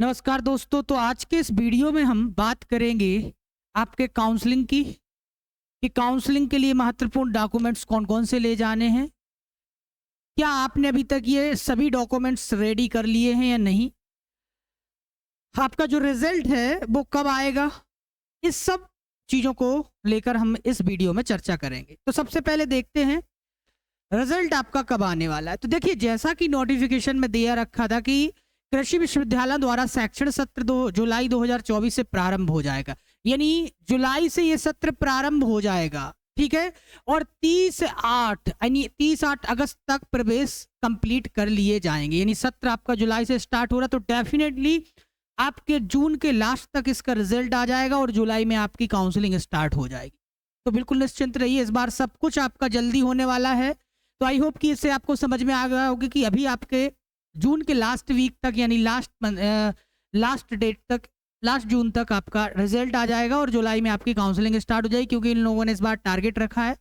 नमस्कार दोस्तों। तो आज के इस वीडियो में हम बात करेंगे आपके काउंसलिंग की कि काउंसलिंग के लिए महत्वपूर्ण डॉक्यूमेंट्स कौन कौन से ले जाने हैं। क्या आपने अभी तक ये सभी डॉक्यूमेंट्स रेडी कर लिए हैं या नहीं। आपका जो रिजल्ट है वो कब आएगा, इस सब चीज़ों को लेकर हम इस वीडियो में चर्चा करेंगे। तो सबसे पहले देखते हैं रिजल्ट आपका कब आने वाला है। तो देखिए, जैसा कि नोटिफिकेशन में दिया रखा था कि कृषि विश्वविद्यालय द्वारा शैक्षणिक सत्र जुलाई 2024 से प्रारंभ हो जाएगा, यानी जुलाई से ये सत्र प्रारंभ हो जाएगा, ठीक है। और 30-8 अगस्त तक प्रवेश कंप्लीट कर लिए जाएंगे, यानी सत्र आपका जुलाई से स्टार्ट हो रहा, तो डेफिनेटली आपके जून के लास्ट तक इसका रिजल्ट आ जाएगा और जुलाई में आपकी काउंसलिंग स्टार्ट हो जाएगी। तो बिल्कुल निश्चिंत रहिए, इस बार सब कुछ आपका जल्दी होने वाला है। तो आई होप कि इससे आपको समझ में आ गया होगा कि अभी आपके जून के लास्ट वीक तक, यानी लास्ट डेट तक, लास्ट जून तक आपका रिजल्ट आ जाएगा और जुलाई में आपकी काउंसलिंग स्टार्ट हो जाएगी, क्योंकि इन लोगों ने इस बार टारगेट रखा है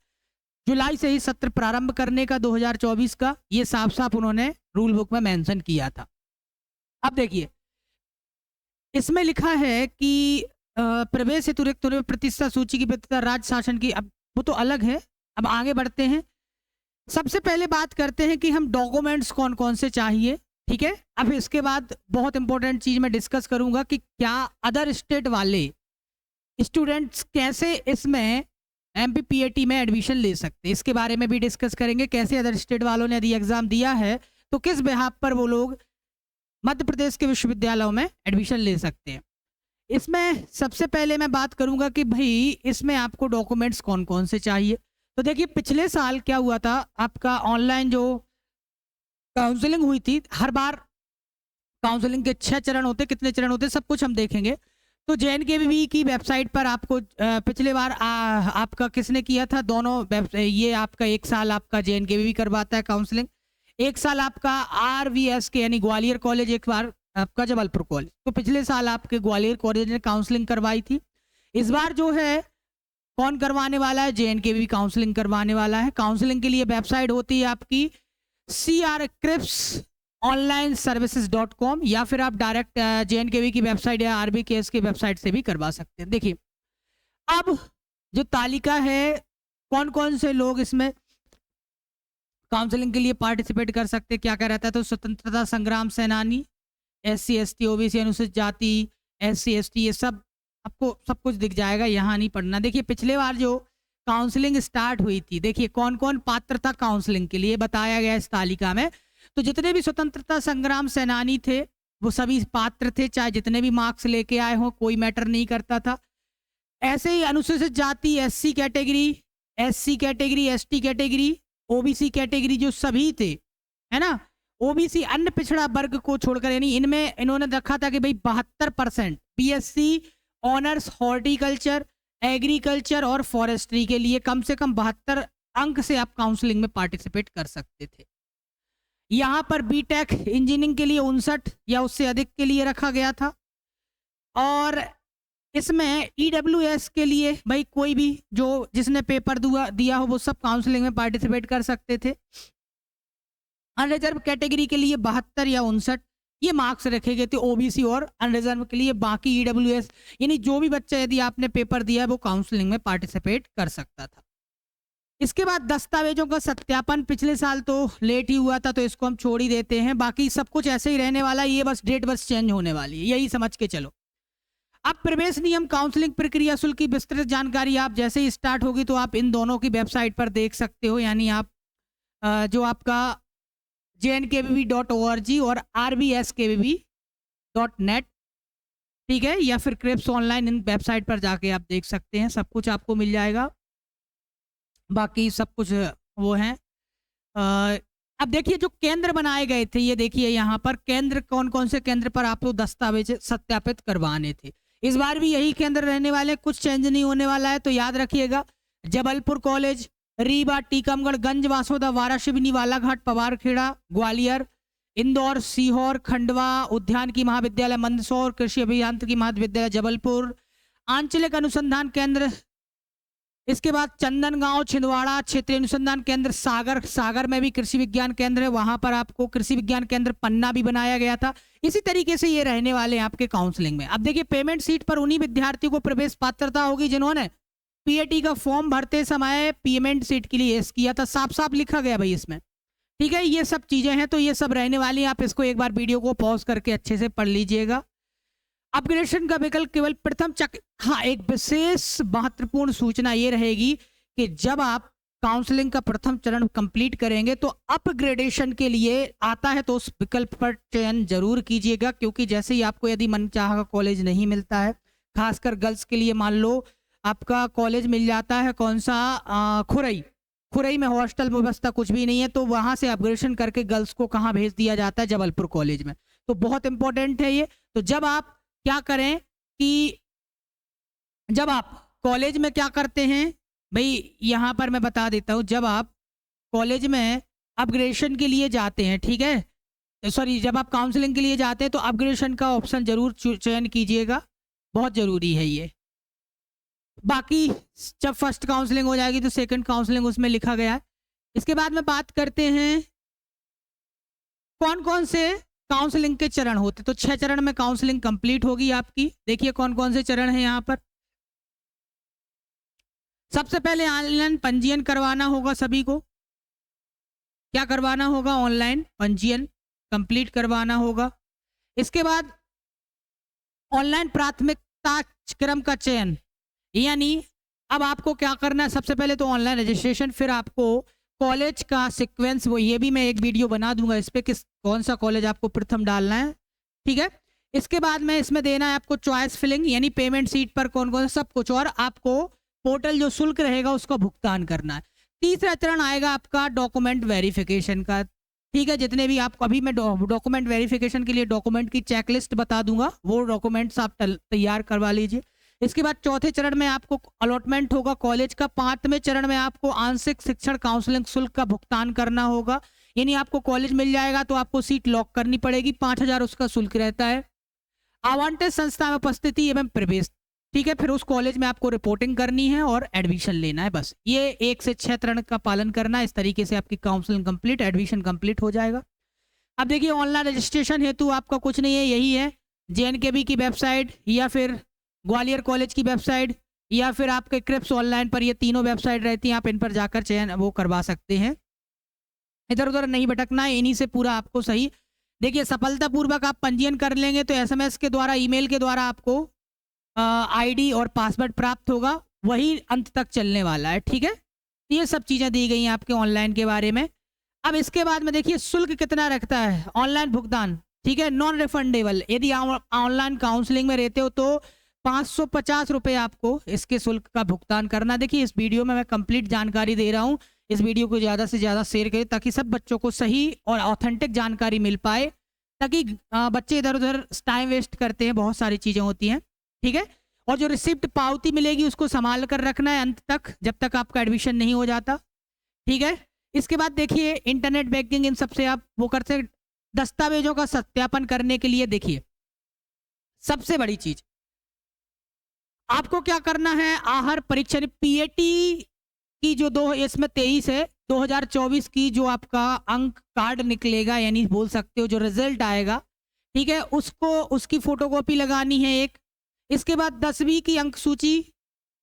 जुलाई से ही सत्र प्रारंभ करने का 2024 का। ये साफ साफ उन्होंने रूल बुक में मेंशन किया था। अब देखिए, इसमें लिखा है कि प्रवेश हेतु रिक्त होने में प्रतिष्ठा सूची की प्रतिष्ठा राज्य शासन की, अब वो तो अलग है। अब आगे बढ़ते हैं। सबसे पहले बात करते हैं कि हम डॉक्यूमेंट्स कौन कौन से चाहिए, ठीक है। अब इसके बाद बहुत इंपॉर्टेंट चीज मैं डिस्कस करूंगा कि क्या अदर स्टेट वाले स्टूडेंट्स कैसे इसमें एमपीपीएटी में एडमिशन ले सकते हैं, इसके बारे में भी डिस्कस करेंगे। कैसे अदर स्टेट वालों ने यदि एग्जाम दिया है तो किस बिहाफ पर वो लोग मध्य प्रदेश के विश्वविद्यालयों में एडमिशन ले सकते हैं। इसमें सबसे पहले मैं बात करूंगा कि भाई इसमें आपको डॉक्यूमेंट्स कौन कौन से चाहिए। तो देखिए, पिछले साल क्या हुआ था, आपका ऑनलाइन जो काउंसलिंग हुई थी, हर बार काउंसलिंग के 6 चरण होते, कितने चरण होते सब कुछ हम देखेंगे। तो JNKVB की वेबसाइट पर आपको पिछले बार आपका किसने किया था, दोनों ये आपका एक साल आपका JNKVB करवाता है काउंसलिंग, एक साल आपका RVS के यानी ग्वालियर कॉलेज, एक बार आपका जबलपुर कॉलेज। तो पिछले साल आपके ग्वालियर कॉलेज ने काउंसलिंग करवाई थी। इस बार जो है कौन करवाने वाला है, JNKVB काउंसलिंग करवाने वाला है। काउंसलिंग के लिए वेबसाइट होती है आपकी crcripsonlineservices.com, या फिर आप डायरेक्ट JNKVB की वेबसाइट या RBKS की वेबसाइट से भी करवा सकते हैं। देखिए, अब जो तालिका है कौन कौन से लोग इसमें काउंसलिंग के लिए पार्टिसिपेट कर सकते हैं, क्या क्या रहता है। तो स्वतंत्रता संग्राम सेनानी, SC ST OBC अनुसूचित जाति, SC ST, ये सब आपको सब कुछ दिख जाएगा, यहाँ नहीं पढ़ना। देखिए, पिछले बार जो काउंसलिंग स्टार्ट हुई थी, देखिए कौन कौन पात्र था काउंसलिंग के लिए बताया गया इस तालिका में। तो जितने भी स्वतंत्रता संग्राम सेनानी थे वो सभी पात्र थे, चाहे जितने भी मार्क्स लेके आए हों, कोई मैटर नहीं करता था। ऐसे ही अनुसूचित जाति, SC category, SC category, ST category, OBC category, जो सभी थे, है ना। OBC अन्य पिछड़ा वर्ग को छोड़कर, यानी इनमें इन्होंने रखा था कि भाई 72% BSc ऑनर्स हॉर्टिकल्चर, एग्रीकल्चर और फॉरेस्ट्री के लिए कम से कम 72 अंक से आप काउंसलिंग में पार्टिसिपेट कर सकते थे। यहाँ पर बीटेक इंजीनियरिंग के लिए 59 या उससे अधिक के लिए रखा गया था। और इसमें EWS के लिए भाई कोई भी जो जिसने पेपर दिया हो वो सब काउंसलिंग में पार्टिसिपेट कर सकते थे। अनरिजर्व कैटेगरी के लिए 72 या 59 ये मार्क्स रखे गए थे OBC और अनरिजर्व के लिए। बाकी EWS यानी जो भी बच्चा यदि आपने पेपर दिया है वो काउंसलिंग में पार्टिसिपेट कर सकता था। इसके बाद दस्तावेजों का सत्यापन, पिछले साल तो लेट ही हुआ था तो इसको हम छोड़ ही देते हैं, बाकी सब कुछ ऐसे ही रहने वाला है, ये बस डेट बस चेंज होने वाली है, यही समझ के चलो। अब प्रवेश नियम, काउंसलिंग प्रक्रिया शुल्क की विस्तृत जानकारी आप जैसे ही स्टार्ट होगी तो आप इन दोनों की वेबसाइट पर देख सकते हो, यानी आप जो आपका JNKVB.org और RBSKVB.net, ठीक है, या फिर क्रिप्स ऑनलाइन, इन वेबसाइट पर जाके आप देख सकते हैं, सब कुछ आपको मिल जाएगा। बाकी सब कुछ वो है। अब देखिए, जो केंद्र बनाए गए थे, ये देखिए यहाँ पर केंद्र, कौन कौन से केंद्र पर आपको दस्तावेज सत्यापित करवाने थे। इस बार भी यही केंद्र रहने वाले, कुछ चेंज नहीं होने वाला है, तो याद रखिएगा। जबलपुर कॉलेज, रीवा, टीकमगढ़, गंज, वासोदा, वाराशिवनी, बालाघाट, पवारखेड़ा, ग्वालियर, इंदौर, सीहोर, खंडवा, उद्यान की महाविद्यालय मंदसौर, कृषि अभियांत्रिकी महाविद्यालय जबलपुर, आंचलिक अनुसंधान केंद्र इसके बाद चंदनगांव छिंदवाड़ा क्षेत्रीय अनुसंधान केंद्र सागर, सागर में भी कृषि विज्ञान केंद्र है, वहां पर आपको कृषि विज्ञान केंद्र पन्ना भी बनाया गया था। इसी तरीके से ये रहने वाले हैं आपके काउंसलिंग में। अब देखिए पेमेंट सीट पर उन्हीं विद्यार्थियों को प्रवेश पात्रता होगी जिन्होंने पीएटी का फॉर्म भरते समय पेमेंट सीट के लिए यस किया था। साफ साफ लिखा गया भाई इसमें, ठीक है। ये सब चीजें हैं, तो ये सब रहने वाली हैं। आप इसको एक बार वीडियो को पॉज करके अच्छे से पढ़ लीजिएगा। अपग्रेडेशन का विकल्प केवल प्रथम चक्र, हाँ एक विशेष महत्वपूर्ण सूचना ये रहेगी कि जब आप काउंसलिंग का प्रथम चरण कंप्लीट करेंगे तो अपग्रेडेशन के लिए आता है तो उस विकल्प पर चयन जरूर कीजिएगा, क्योंकि जैसे ही आपको यदि मनचाहा कॉलेज नहीं मिलता है, खासकर गर्ल्स के लिए मान लो आपका कॉलेज मिल जाता है कौन सा, खुरई में हॉस्टल व्यवस्था कुछ भी नहीं है, तो वहां से अपग्रेडेशन करके गर्ल्स को कहाँ भेज दिया जाता है, जबलपुर कॉलेज में। तो बहुत इंपॉर्टेंट है ये। तो जब आप क्या करें कि जब आप कॉलेज में क्या करते हैं भाई, यहां पर मैं बता देता हूं, जब आप कॉलेज में अपग्रेडेशन के लिए जाते हैं, ठीक है, सॉरी जब आप काउंसलिंग के लिए जाते हैं तो अपग्रेडेशन का ऑप्शन जरूर चयन कीजिएगा, बहुत जरूरी है ये। बाकी जब फर्स्ट काउंसलिंग हो जाएगी तो सेकंड काउंसलिंग उसमें लिखा गया है। इसके बाद में बात करते हैं कौन कौन से काउंसलिंग के चरण होते। तो 6 चरण में काउंसलिंग कंप्लीट होगी आपकी। देखिए कौन कौन से चरण हैं यहाँ पर। सबसे पहले ऑनलाइन पंजीयन करवाना होगा सभी को। क्या करवाना होगा? ऑनलाइन पंजीयन कंप्लीट करवाना होगा। इसके बाद ऑनलाइन प्राथमिकता क्रम का चयन, यानी अब आपको क्या करना है, सबसे पहले तो ऑनलाइन रजिस्ट्रेशन, फिर आपको कॉलेज का सीक्वेंस, वो ये भी मैं एक वीडियो बना दूंगा इस पे, किस कौन सा कॉलेज आपको प्रथम डालना है, ठीक है। इसके बाद में इसमें देना है आपको चॉइस फिलिंग, यानी पेमेंट सीट पर कौन कौन सब कुछ, और आपको पोर्टल जो शुल्क रहेगा उसका भुगतान करना है। तीसरा चरण आएगा आपका डॉक्यूमेंट वेरिफिकेशन का, ठीक है। जितने भी आप, अभी मैं डॉक्यूमेंट वेरिफिकेशन के लिए डॉक्यूमेंट की चेकलिस्ट बता दूंगा, वो डॉक्यूमेंट्स आप तैयार करवा लीजिए। इसके बाद चौथे चरण में आपको अलॉटमेंट होगा कॉलेज का। 5वें चरण में आपको आंशिक शिक्षण काउंसलिंग शुल्क का भुगतान करना होगा, यानी आपको कॉलेज मिल जाएगा तो आपको सीट लॉक करनी पड़ेगी, 5000 उसका शुल्क रहता है। आवंटित संस्था में उपस्थिति एवं प्रवेश, ठीक है, फिर उस कॉलेज में आपको रिपोर्टिंग करनी है और एडमिशन लेना है, बस ये 1 से 6 चरण का पालन करना है। इस तरीके से आपकी काउंसलिंग कंप्लीट, एडमिशन कंप्लीट हो जाएगा। अब देखिए ऑनलाइन रजिस्ट्रेशन हेतु आपका कुछ नहीं है, यही है JNKB की वेबसाइट या फिर ग्वालियर कॉलेज की वेबसाइट या फिर आपके क्रिप्स ऑनलाइन पर, ये तीनों वेबसाइट रहती हैं, आप इन पर जाकर चयन वो करवा सकते हैं। इधर उधर नहीं भटकना है, इन्हीं से पूरा आपको सही। देखिए सफलतापूर्वक आप पंजीयन कर लेंगे तो SMS के द्वारा, ईमेल के द्वारा आपको ID और पासवर्ड प्राप्त होगा, वही अंत तक चलने वाला है, ठीक है। ये सब चीज़ें दी गई हैं आपके ऑनलाइन के बारे में। अब इसके बाद में देखिए शुल्क कितना रखता है ऑनलाइन भुगतान, ठीक है, नॉन रिफंडेबल। यदि ऑनलाइन काउंसलिंग में रहते हो तो 550 रुपये आपको इसके शुल्क का भुगतान करना। देखिए इस वीडियो में मैं कंप्लीट जानकारी दे रहा हूँ, इस वीडियो को ज़्यादा से ज़्यादा शेयर करें ताकि सब बच्चों को सही और ऑथेंटिक जानकारी मिल पाए, ताकि बच्चे इधर उधर टाइम वेस्ट करते हैं, बहुत सारी चीज़ें होती हैं, ठीक है। और जो रिसिप्ट पावती मिलेगी उसको संभाल कर रखना है अंत तक, जब तक आपका एडमिशन नहीं हो जाता, ठीक है। इसके बाद देखिए इंटरनेट बैंकिंग, इन सबसे आप वो करते हैं। दस्तावेजों का सत्यापन करने के लिए देखिए सबसे बड़ी चीज आपको क्या करना है, आहार परीक्षा PAT की जो इसमें 23 है 2024 की जो आपका अंक कार्ड निकलेगा, यानी बोल सकते हो जो रिजल्ट आएगा, ठीक है, उसको उसकी फोटोकॉपी लगानी है एक। इसके बाद 10वीं की अंक सूची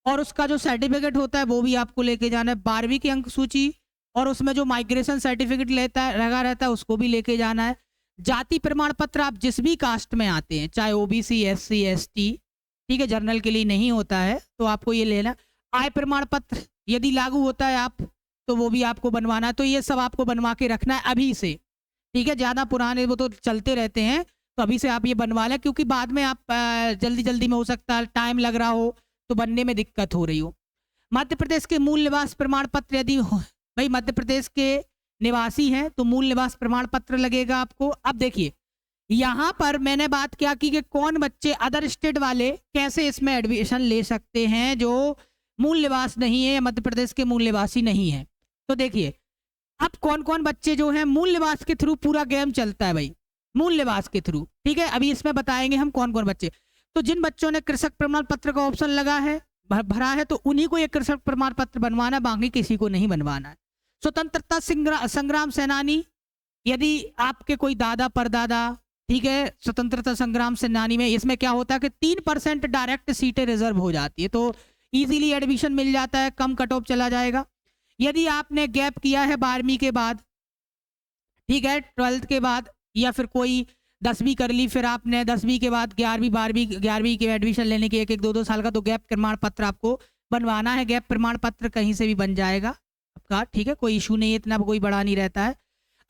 और उसका जो सर्टिफिकेट होता है वो भी आपको लेके जाना है। 12वीं की अंक सूची और उसमें जो माइग्रेशन सर्टिफिकेट लेता है लगा रहता है उसको भी लेके जाना है। जाति प्रमाण पत्र, आप जिस भी कास्ट में आते हैं, चाहे OBC SC ST, ठीक है, जर्नल के लिए नहीं होता है तो आपको ये लेना। आय प्रमाण पत्र यदि लागू होता है आप तो वो भी आपको बनवाना है। तो ये सब आपको बनवा के रखना है अभी से, ठीक है। ज़्यादा पुराने वो तो चलते रहते हैं, तो अभी से आप ये बनवा लें, क्योंकि बाद में आप जल्दी जल्दी में हो सकता है टाइम लग रहा हो तो बनने में दिक्कत हो रही हो। मध्य प्रदेश के मूल निवास प्रमाण पत्र, यदि भाई मध्य प्रदेश के निवासी हैं तो मूल निवास प्रमाण पत्र लगेगा आपको। अब देखिए यहाँ पर मैंने बात क्या की कि कौन बच्चे अदर स्टेट वाले कैसे इसमें एडमिशन ले सकते हैं जो मूल निवास नहीं है या मध्य प्रदेश के मूल निवासी नहीं है। तो देखिए अब कौन कौन बच्चे जो हैं मूल निवास के थ्रू, पूरा गेम चलता है भाई मूल निवास के थ्रू, ठीक है। अभी इसमें बताएंगे हम कौन कौन बच्चे। तो जिन बच्चों ने कृषक प्रमाण पत्र का ऑप्शन लगा है, भरा है तो उन्हीं को ये कृषक प्रमाण पत्र बनवाना, बाकी किसी को नहीं बनवाना है। स्वतंत्रता संग्राम सेनानी, यदि आपके कोई दादा परदादा, ठीक है, स्वतंत्रता संग्राम सेनानी में इसमें क्या होता है कि 3% डायरेक्ट सीटें रिजर्व हो जाती है, तो इजीली एडमिशन मिल जाता है, कम कट ऑफ चला जाएगा। यदि आपने गैप किया है 12वीं के बाद, ठीक है, 12th के बाद, या फिर कोई 10वीं कर ली, फिर आपने 10वीं के बाद 11वीं के एडमिशन लेने के 1-2 साल का, तो गैप प्रमाण पत्र आपको बनवाना है। गैप प्रमाण पत्र कहीं से भी बन जाएगा आपका, ठीक है, कोई इशू नहीं है, इतना कोई बड़ा नहीं रहता है।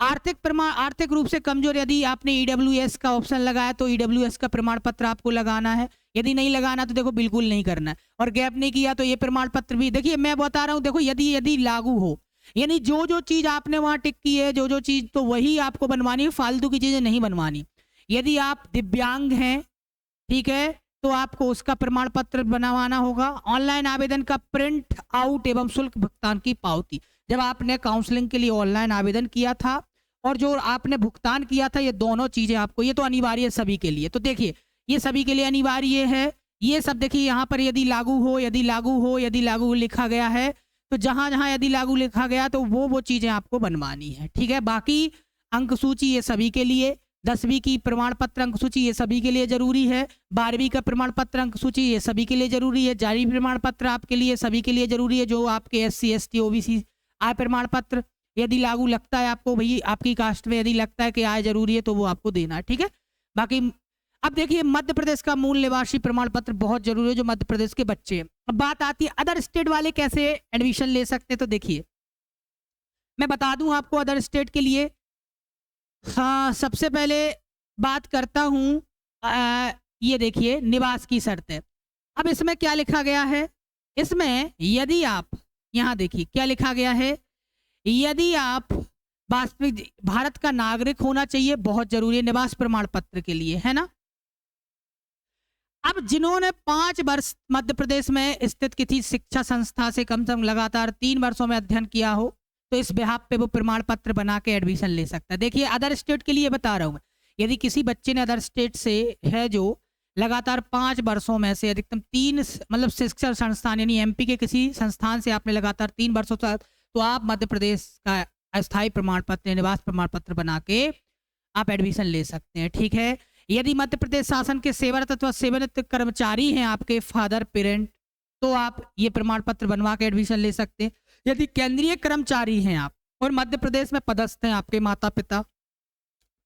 आर्थिक रूप से कमजोर, यदि आपने ईडब्ल्यूएस का ऑप्शन लगाया तो ईडब्ल्यूएस का प्रमाण पत्र आपको लगाना है। यदि नहीं लगाना तो देखो बिल्कुल नहीं करना है। और गैप नहीं किया तो ये प्रमाण पत्र भी, देखिए मैं बता रहा हूँ, देखो यदि लागू हो, यानी जो चीज आपने वहां टिक की है, जो चीज, तो वही आपको बनवानी है, फालतू की चीजें नहीं बनवानी। यदि आप दिव्यांग हैं, ठीक है, तो आपको उसका प्रमाण पत्र बनवाना होगा। ऑनलाइन आवेदन का प्रिंट आउट एवं शुल्क भुगतान की पावती, जब आपने काउंसलिंग के लिए ऑनलाइन आवेदन किया था और जो आपने भुगतान किया था, ये दोनों चीजें आपको, ये तो अनिवार्य है सभी के लिए। तो देखिए ये सभी के लिए अनिवार्य है। ये सब देखिए यहाँ पर यदि लागू हो लिखा गया है, तो जहां जहां यदि लागू लिखा गया तो वो चीजें आपको बनवानी है, ठीक है। बाकी अंक सूची ये सभी के लिए, 10वीं की प्रमाण पत्र अंक सूची ये सभी के लिए जरूरी है, 12वीं का प्रमाण पत्र अंक सूची ये सभी के लिए जरूरी है, जारी प्रमाण पत्र आपके लिए सभी के लिए जरूरी है। जो आपके SC ST OBC आय प्रमाण पत्र यदि लागू लगता है आपको, भाई आपकी कास्ट में यदि लगता है कि आय जरूरी है तो वो आपको देना है, ठीक है। बाकी अब देखिए मध्य प्रदेश का मूल निवासी प्रमाण पत्र बहुत जरूरी है, जो मध्य प्रदेश के बच्चे हैं। अब बात आती है अदर स्टेट वाले कैसे एडमिशन ले सकते हैं, तो देखिए मैं बता दूं आपको अदर स्टेट के लिए। हाँ, सबसे पहले बात करता हूं, ये देखिए निवास की शर्तें। अब इसमें क्या लिखा गया है, इसमें यदि आप, यहाँ देखिए क्या लिखा गया है, यदि आप वास्तविक भारत का नागरिक होना चाहिए, बहुत जरूरी है निवास प्रमाण पत्र के लिए, है ना। अब जिन्होंने 5 वर्ष मध्य प्रदेश में स्थित किसी शिक्षा संस्था से कम से कम लगातार 3 वर्षों में अध्ययन किया हो, तो इस बिहाफ पे वो प्रमाण पत्र बना के एडमिशन ले सकता है। देखिए अदर स्टेट के लिए बता रहा हूँ मैं, यदि किसी बच्चे ने अदर स्टेट से है जो लगातार 5 वर्षों में से अधिकतम 3 मतलब शिक्षा संस्थान यानी MP के किसी संस्थान से आपने लगातार 3 वर्षों तक, तो आप मध्य प्रदेश का अस्थायी प्रमाण पत्र निवास प्रमाण पत्र बना के आप एडमिशन ले सकते हैं, ठीक है। यदि मध्य प्रदेश शासन के सेवारत अथवा सेवानिवृत्त कर्मचारी हैं आपके फादर पेरेंट, तो आप ये प्रमाण पत्र बनवा के एडमिशन ले सकते हैं। यदि केंद्रीय कर्मचारी हैं आप और मध्य प्रदेश में पदस्थ हैं आपके माता पिता,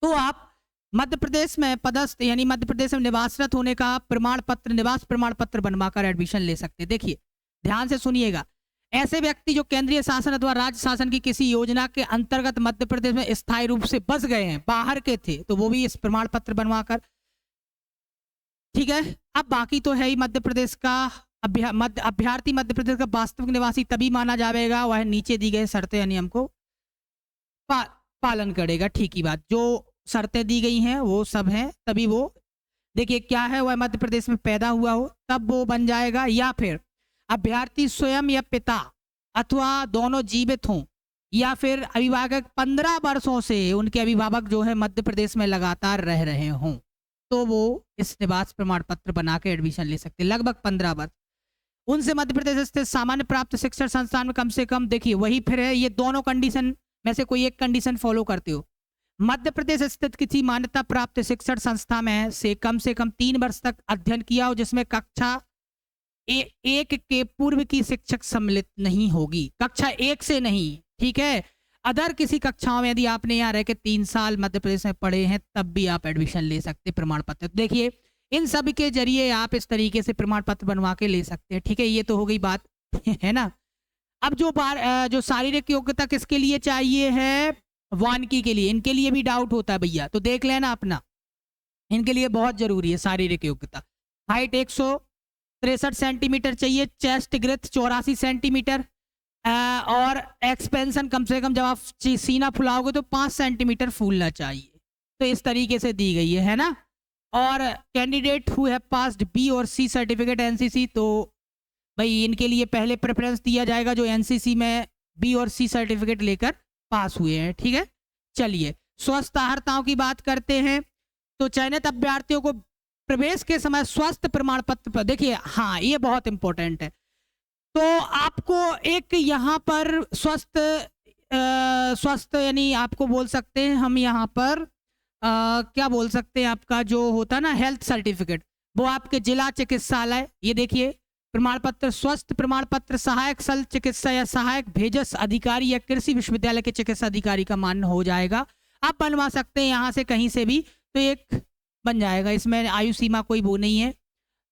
तो आप मध्य प्रदेश में पदस्थ यानी मध्य प्रदेश में निवासरत होने का प्रमाण पत्र निवास प्रमाण पत्र बनवाकर एडमिशन ले सकते हैं। देखिए ध्यान से सुनिएगा, ऐसे व्यक्ति जो केंद्रीय शासन अथवा राज्य शासन की किसी योजना के अंतर्गत मध्य प्रदेश में स्थायी रूप से बस गए हैं, बाहर के थे, तो वो भी इस प्रमाण पत्र बनवाकर, ठीक है। अब बाकी तो है ही मध्य प्रदेश का अभ्यर्थी मध्य प्रदेश का वास्तविक निवासी तभी माना जाएगा वह नीचे दी गई शर्तें या नियम को पालन करेगा, ठीक ही बात। जो शर्तें दी गई हैं वो सब हैं, तभी वो, देखिए क्या है, वह मध्य प्रदेश में पैदा हुआ हो तब वो बन जाएगा, या फिर अभ्यर्थी स्वयं या पिता अथवा दोनों जीवित हों, या फिर अभिभावक 15 वर्षों से उनके अभिभावक जो है मध्य प्रदेश में लगातार रह रहे हों, तो वो इस निवास प्रमाण पत्र बना के एडमिशन ले सकते हैं। लगभग 15 वर्ष उनसे मध्य प्रदेश स्थित सामान्य प्राप्त शिक्षण संस्थान में कम से कम, देखिए वही फिर है, ये दोनों कंडीशन में से कोई एक कंडीशन फॉलो करते हो। मध्य प्रदेश स्थित किसी मान्यता प्राप्त शिक्षण संस्था में से कम 3 वर्ष तक अध्ययन किया हो, जिसमें कक्षा 1 के पूर्व की शिक्षक सम्मिलित नहीं होगी, कक्षा 1 से नहीं, ठीक है। अदर किसी कक्षाओं में यदि आपने यहाँ रह के 3 साल मध्य प्रदेश में पढ़े हैं, तब भी आप एडमिशन ले सकते प्रमाण पत्र। देखिए इन सब के जरिए आप इस तरीके से प्रमाण पत्र बनवा के ले सकते हैं, ठीक है। ये तो हो गई बात है ना। अब जो शारीरिक योग्यता किसके लिए चाहिए है, वानिकी के लिए, इनके लिए भी डाउट होता है भैया, तो देख लेना अपना, इनके लिए बहुत जरूरी है शारीरिक योग्यता। हाइट 163 सेंटीमीटर चाहिए, चेस्ट ग्रेथ 84 सेंटीमीटर, और एक्सपेंशन कम से कम जब आप सीना फुलाओगे तो 5 सेंटीमीटर फूलना चाहिए, तो इस तरीके से दी गई है ना। और candidate who have passed B और C सर्टिफिकेट NCC, तो भाई इनके लिए पहले प्रेफरेंस दिया जाएगा जो NCC में B और C सर्टिफिकेट लेकर पास हुए हैं, ठीक है। चलिए स्वस्थ अर्हताओं की बात करते हैं, तो चयनित अभ्यर्थियों को प्रवेश के समय स्वास्थ्य प्रमाण पत्र पर, देखिए हाँ ये बहुत इंपॉर्टेंट है, तो आपको एक यहाँ पर स्वस्थ यानी आपको बोल सकते हैं हम यहाँ पर क्या बोल सकते हैं, आपका जो होता है ना हेल्थ सर्टिफिकेट, वो आपके जिला चिकित्सालय, ये देखिए प्रमाण पत्र, स्वस्थ प्रमाण पत्र सहायक शल्य चिकित्सा या सहायक भेजस अधिकारी या कृषि विश्वविद्यालय के चिकित्सा अधिकारी का मान्य हो जाएगा। आप बनवा सकते हैं यहाँ से कहीं से भी, तो एक बन जाएगा। इसमें आयु सीमा कोई वो नहीं है,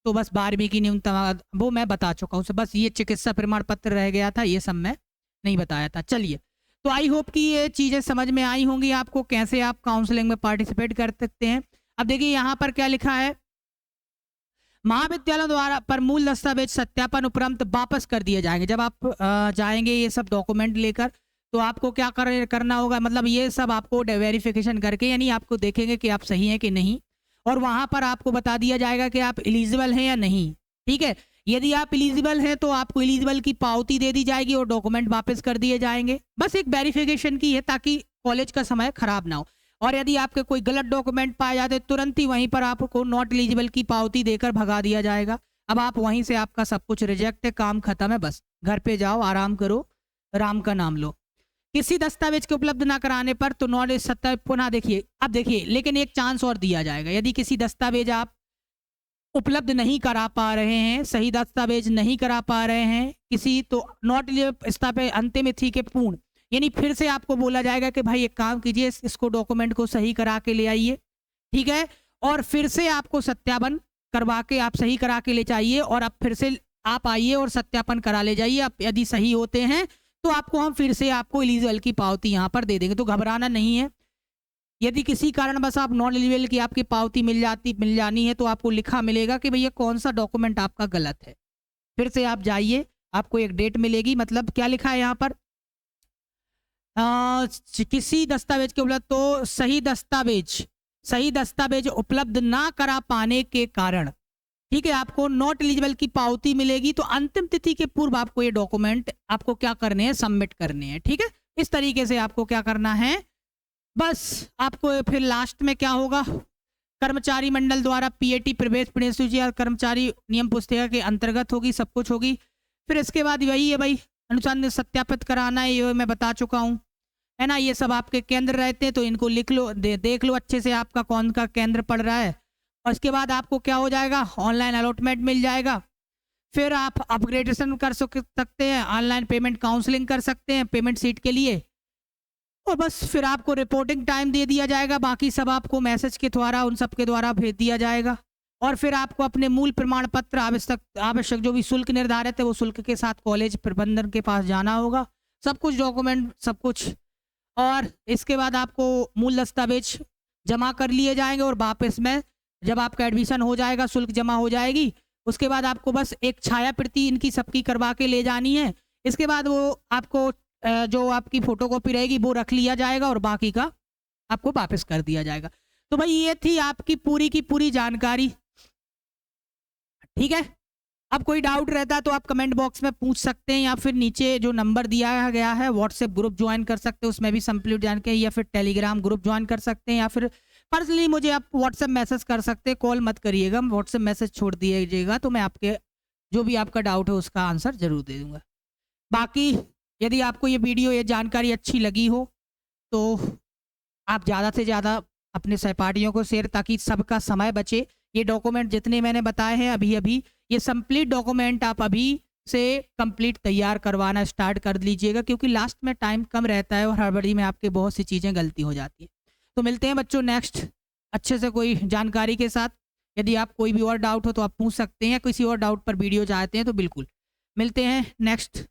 तो बस 12वीं की न्यूनतम वो मैं बता चुका हूँ। बस ये चिकित्सा प्रमाण पत्र रह गया था, ये सब मैं नहीं बताया था। चलिए, तो आई होप कि ये चीज़ें समझ में आई होंगी आपको, कैसे आप काउंसलिंग में पार्टिसिपेट कर सकते हैं। अब देखिए यहाँ पर क्या लिखा है, महाविद्यालयों द्वारा पर मूल दस्तावेज सत्यापन उपरांत वापस कर दिए जाएंगे। जब आप जाएंगे ये सब डॉक्यूमेंट लेकर, तो आपको क्या करना होगा, मतलब ये सब आपको वेरिफिकेशन करके, यानी आपको देखेंगे कि आप सही हैं कि नहीं, और वहां पर आपको बता दिया जाएगा कि आप एलिजिबल हैं या नहीं। ठीक है, यदि आप एलिजिबल हैं तो आपको एलिजिबल की पावती दे दी जाएगी और डॉक्यूमेंट वापस कर दिए जाएंगे। बस एक वेरिफिकेशन की है ताकि कॉलेज का समय खराब ना हो। और यदि आपके कोई गलत डॉक्यूमेंट पाए जाते, तुरंत ही वहीं पर आपको नॉट एलिजिबल की पावती देकर भगा दिया जाएगा। अब आप वहीं से आपका सब कुछ रिजेक्ट है, काम खत्म है, बस घर पे जाओ, आराम करो, राम का नाम लो। किसी दस्तावेज के उपलब्ध ना कराने पर तो नॉट सत्ता पुनः देखिए, अब देखिए, लेकिन एक चांस और दिया जाएगा। यदि किसी दस्तावेज आप उपलब्ध नहीं करा पा रहे हैं, सही दस्तावेज नहीं करा पा रहे हैं किसी, तो नॉट एलिजिबल अंतिम तिथि के पूर्ण, यानी फिर से आपको बोला जाएगा कि भाई एक काम कीजिए, इसको डॉक्यूमेंट को सही करा के ले आइए। ठीक है, और फिर से आपको सत्यापन करवा के आप सही करा के ले जाइए, और अब फिर से आप आइए और सत्यापन करा ले जाइए। अब यदि सही होते हैं तो आपको हम फिर से आपको एलिजिबल की पावती यहाँ पर दे देंगे, तो घबराना नहीं है। यदि किसी कारण बस आप नॉन एलिजिबल की आपकी पावती मिल जानी है, तो आपको लिखा मिलेगा कि भैया कौन सा डॉक्यूमेंट आपका गलत है। फिर से आप जाइए, आपको एक डेट मिलेगी, मतलब क्या लिखा है यहाँ पर, किसी दस्तावेज के उपलब्ध, तो सही दस्तावेज उपलब्ध ना करा पाने के कारण, ठीक है, आपको नॉट एलिजिबल की पावती मिलेगी। तो अंतिम तिथि के पूर्व आपको ये डॉक्यूमेंट आपको क्या करने हैं, सबमिट करने हैं। ठीक है, इस तरीके से आपको क्या करना है, बस आपको फिर लास्ट में क्या होगा, कर्मचारी मंडल द्वारा पीएटी प्रवेश सूची या कर्मचारी नियम पुस्तिका के अंतर्गत होगी, सब कुछ होगी। फिर इसके बाद वही है भाई, अनुसंधान सत्यापित कराना है, ये मैं बता चुका हूँ, है ना। ये सब आपके केंद्र रहते हैं, तो इनको लिख लो, देख लो अच्छे से आपका कौन का केंद्र पड़ रहा है। और इसके बाद आपको क्या हो जाएगा, ऑनलाइन अलॉटमेंट मिल जाएगा। फिर आप अपग्रेडेशन कर सकते हैं, ऑनलाइन पेमेंट काउंसलिंग कर सकते हैं पेमेंट सीट के लिए, और बस फिर आपको रिपोर्टिंग टाइम दे दिया जाएगा। बाकी सब आपको मैसेज के द्वारा, उन सब के द्वारा भेज दिया जाएगा। और फिर आपको अपने मूल प्रमाण पत्र, आवश्यक जो भी शुल्क निर्धारित है, वो शुल्क के साथ कॉलेज प्रबंधन के पास जाना होगा, सब कुछ डॉक्यूमेंट, सब कुछ। और इसके बाद आपको मूल दस्तावेज जमा कर लिए जाएंगे, और वापस में जब आपका एडमिशन हो जाएगा, शुल्क जमा हो जाएगी, उसके बाद आपको बस एक छाया प्रति इनकी सबकी करवा के ले जानी है। इसके बाद वो आपको जो आपकी फोटोकॉपी रहेगी वो रख लिया जाएगा, और बाकी का आपको वापस कर दिया जाएगा। तो भाई ये थी आपकी पूरी की पूरी जानकारी। ठीक है, अब कोई डाउट रहता है तो आप कमेंट बॉक्स में पूछ सकते हैं, या फिर नीचे जो नंबर दिया गया है व्हाट्सएप ग्रुप ज्वाइन कर सकते हैं, उसमें भी कंप्लीट जान के, या फिर टेलीग्राम ग्रुप ज्वाइन कर सकते हैं, या फिर पर्सनली मुझे आप व्हाट्सएप मैसेज कर सकते हैं। कॉल मत करिएगा, व्हाट्सएप मैसेज छोड़ दीजिएगा, तो मैं आपके जो भी आपका डाउट है उसका आंसर जरूर दे दूंगा। बाकी यदि आपको ये वीडियो, ये जानकारी अच्छी लगी हो, तो आप ज़्यादा से ज़्यादा अपने सहपाठियों को शेयर, ताकि सबका समय बचे। ये डॉक्यूमेंट जितने मैंने बताए हैं अभी ये कंप्लीट डॉक्यूमेंट आप अभी से कंप्लीट तैयार करवाना स्टार्ट कर लीजिएगा, क्योंकि लास्ट में टाइम कम रहता है और हड़बड़ी में आपके बहुत सी चीज़ें गलती हो जाती है। तो मिलते हैं बच्चों नेक्स्ट अच्छे से कोई जानकारी के साथ। यदि आप कोई भी और डाउट हो तो आप पूछ सकते हैं, किसी और डाउट पर वीडियो चाहते हैं तो बिल्कुल मिलते हैं नेक्स्ट।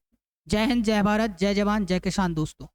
जय हिंद, जय भारत, जय जवान, जय किसान दोस्तों।